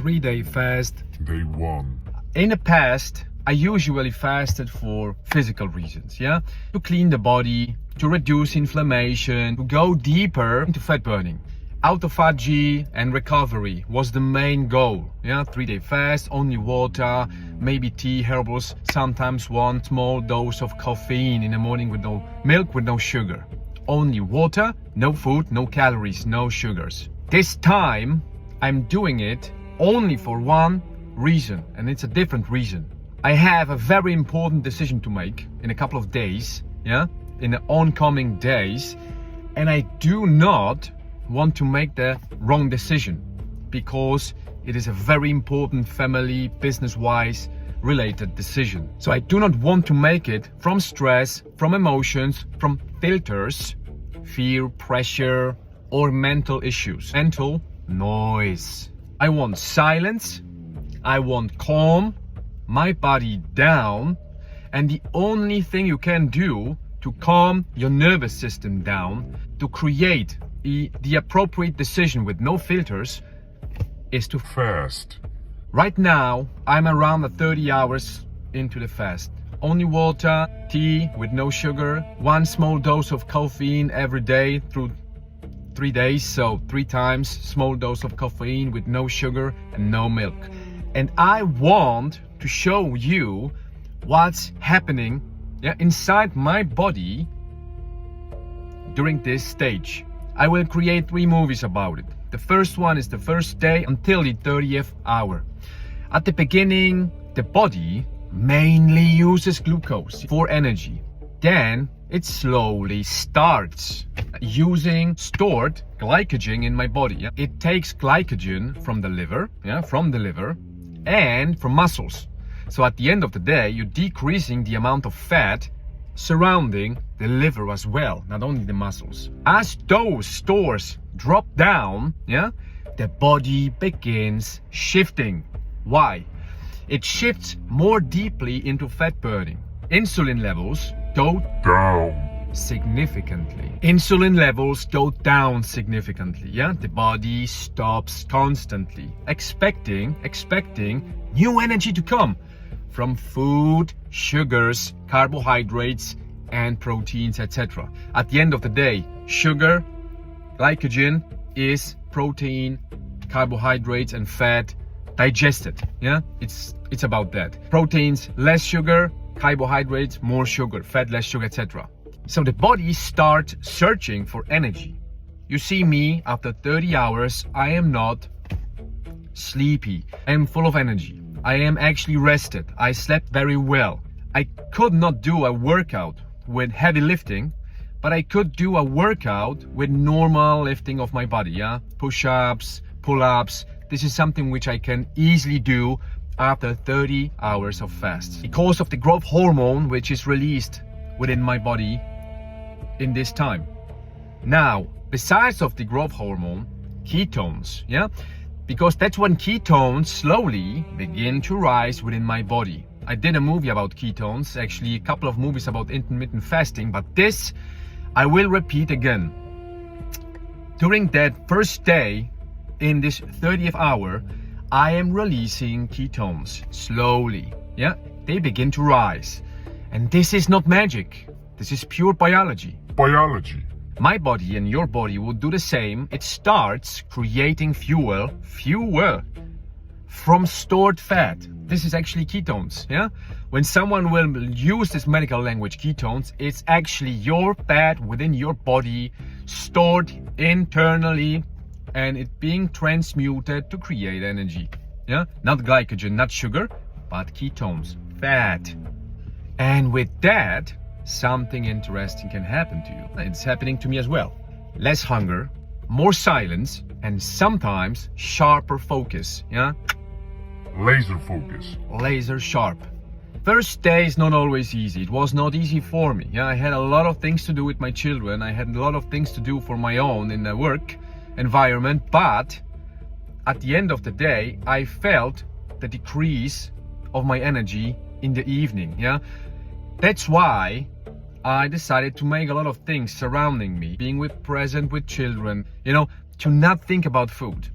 3-day fast. Day 1. In the past, I usually fasted for physical reasons, yeah? To clean the body, to reduce inflammation, to go deeper into fat burning. Autophagy and recovery was the main goal, yeah? 3-day fast, only water, maybe tea, herbals, sometimes one small dose of caffeine in the morning with no milk, with no sugar. Only water, no food, no calories, no sugars. This time, I'm doing it only for one reason, and it's a different reason. I have a very important decision to make in a couple of days, yeah, in the oncoming days, and I do not want to make the wrong decision because it is a very important family, business-wise related decision. So I do not want to make it from stress, from emotions, from filters, fear, pressure, or mental issues, mental noise. I want silence, I want calm, my body down, and the only thing you can do to calm your nervous system down, to create the appropriate decision with no filters, is to fast. Right now, I'm around the 30 hours into the fast. Only water, tea with no sugar, one small dose of caffeine every day through 3 days, so 3 times small dose of caffeine with no sugar and no milk. And I want to show you what's happening, yeah, inside my body during this stage. I will create 3 movies about it. The first one is the first day until the 30th hour. At the beginning, the body mainly uses glucose for energy. Then it slowly starts using stored glycogen in my body. Yeah? It takes glycogen from the liver, and from muscles. So at the end of the day, you're decreasing the amount of fat surrounding the liver as well, not only the muscles. As those stores drop down, yeah, the body begins shifting. Why? It shifts more deeply into fat burning. Insulin levels go Down. significantly. Insulin levels go down significantly, yeah? The body stops constantly expecting new energy to come from food, sugars, carbohydrates, and proteins, etc. At the end of the day, sugar, glycogen is protein, carbohydrates, and fat digested, yeah? It's about that. Proteins, less sugar, carbohydrates, more sugar, fat, less sugar, etc. So the body starts searching for energy. You see me after 30 hours, I am not sleepy. I am full of energy. I am actually rested. I slept very well. I could not do a workout with heavy lifting, but I could do a workout with normal lifting of my body, yeah? Push-ups, pull-ups. This is something which I can easily do after 30 hours of fast because of the growth hormone which is released within my body in this time. Now, besides of the growth hormone, ketones, yeah, because that's when ketones slowly begin to rise within my body. I did a movie about ketones, actually a couple of movies about intermittent fasting, but this I will repeat again. During that first day in this 30th hour, I am releasing ketones slowly, yeah, they begin to rise. And this is not magic, this is pure biology. Biology. My body and your body will do the same. It starts creating fuel from stored fat. This is actually ketones, yeah? When someone will use this medical language, ketones, it's actually your fat within your body stored internally and it being transmuted to create energy, yeah? Not glycogen, not sugar, but ketones, fat. And with that, something interesting can happen to you. It's happening to me as well. Less hunger, more silence, and sometimes sharper focus, yeah? Laser focus. Laser sharp. First day is not always easy. It was not easy for me. Yeah, I had a lot of things to do with my children. I had a lot of things to do for my own in the work environment, but at the end of the day, I felt the decrease of my energy in the evening, yeah? That's why I decided to make a lot of things surrounding me, being present with children, you know, to not think about food.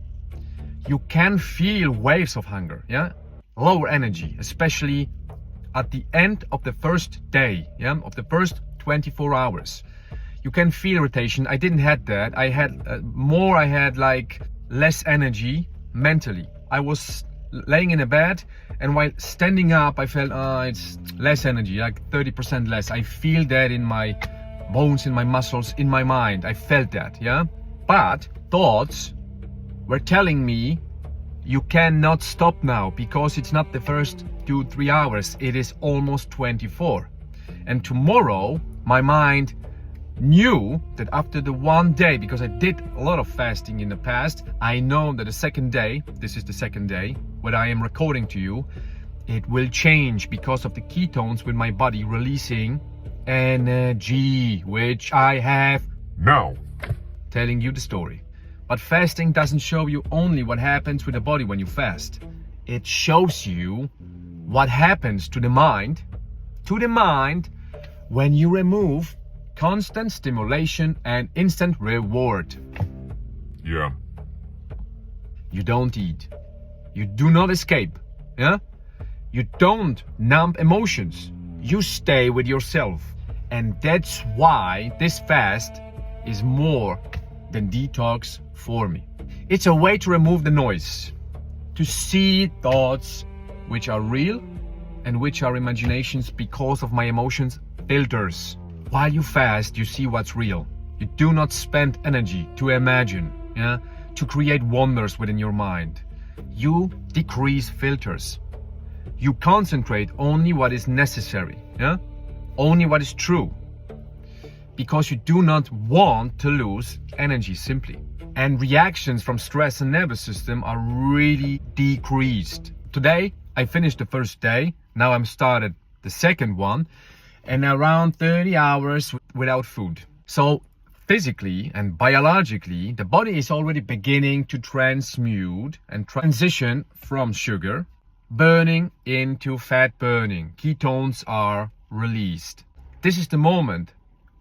you can feel waves of hunger, yeah? Lower energy, especially at the end of the first day, yeah? Of the first 24 hours. You can feel irritation. I didn't have that. I had I had like less energy mentally. I was laying in a bed, and while standing up, I felt it's less energy, like 30% less. I feel that in my bones, in my muscles, in my mind. I felt that, yeah? But thoughts were telling me, you cannot stop now, because it's not the first 2-3 hours, it is almost 24. And tomorrow, my mind knew that after the one day, because I did a lot of fasting in the past, I know that the second day, this is the second day, when I am recording to you, it will change because of the ketones with my body releasing energy, which I have Now. telling you the story. But fasting doesn't show you only what happens with the body when you fast. It shows you what happens to the mind when you remove constant stimulation and instant reward. Yeah. You don't eat. You do not escape. Yeah? You don't numb emotions. You stay with yourself. And that's why this fast is more than detox for me. It's a way to remove the noise, to see thoughts which are real and which are imaginations because of my emotions filters. While you fast, you see what's real. You do not spend energy to imagine, yeah, to create wonders within your mind. You decrease filters. You concentrate only what is necessary, yeah, only what is true, because you do not want to lose energy simply. And reactions from stress and nervous system are really decreased. Today, I finished the first day. Now I'm started the second one, and around 30 hours without food. So physically and biologically, the body is already beginning to transmute and transition from sugar burning into fat burning. Ketones are released. This is the moment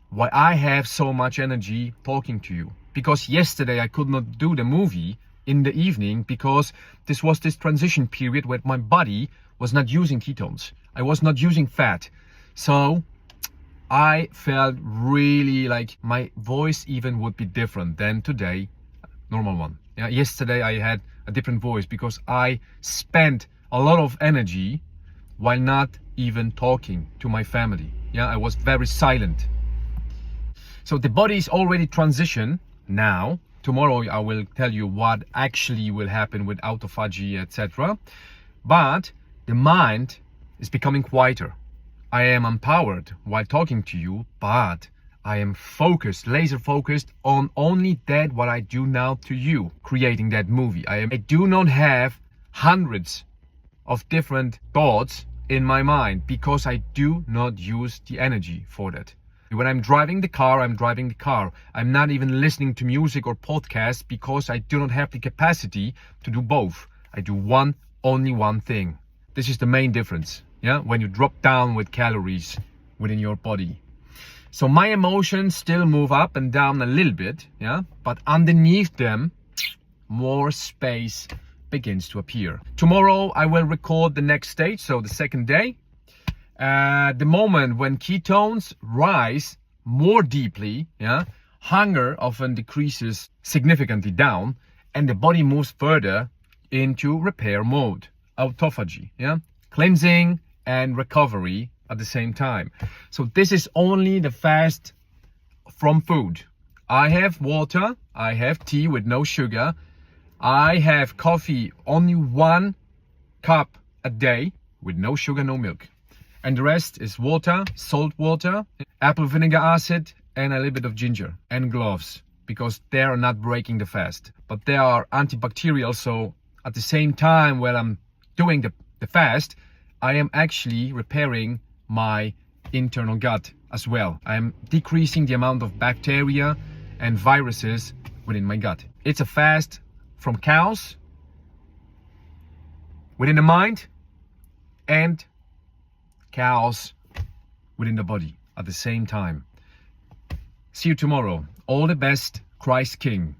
why I have so much energy talking to you. Because yesterday I could not do the movie in the evening because this was this transition period where my body was not using ketones. I was not using fat. So I felt really like my voice even would be different than today, normal one. Yeah, yesterday I had a different voice because I spent a lot of energy while not even talking to my family. Yeah, I was very silent. So the body is already transitioned now. Tomorrow I will tell you what actually will happen with autophagy, etc. But the mind is becoming quieter. I am empowered while talking to you, but I am focused, laser focused on only that what I do now to you, creating that movie. I do not have hundreds of different thoughts in my mind because I do not use the energy for that. When I'm driving the car, I'm driving the car. I'm not even listening to music or podcasts because I do not have the capacity to do both. I do only one thing. This is the main difference. Yeah, when you drop down with calories within your body. So my emotions still move up and down a little bit, yeah, but underneath them, more space begins to appear. Tomorrow I will record the next stage, so the second day. The moment when ketones rise more deeply, yeah, hunger often decreases significantly down, and the body moves further into repair mode, autophagy, yeah, cleansing and recovery at the same time. So this is only the fast from food. I have water, I have tea with no sugar, I have coffee, only 1 cup a day with no sugar, no milk. And the rest is water, salt water, apple vinegar acid, and a little bit of ginger and gloves, because they are not breaking the fast. But they are antibacterial, so at the same time while I'm doing the fast, I am actually repairing my internal gut as well. I am decreasing the amount of bacteria and viruses within my gut. It's a fast from cows within the mind and cows within the body at the same time. See you tomorrow. All the best, Christ King.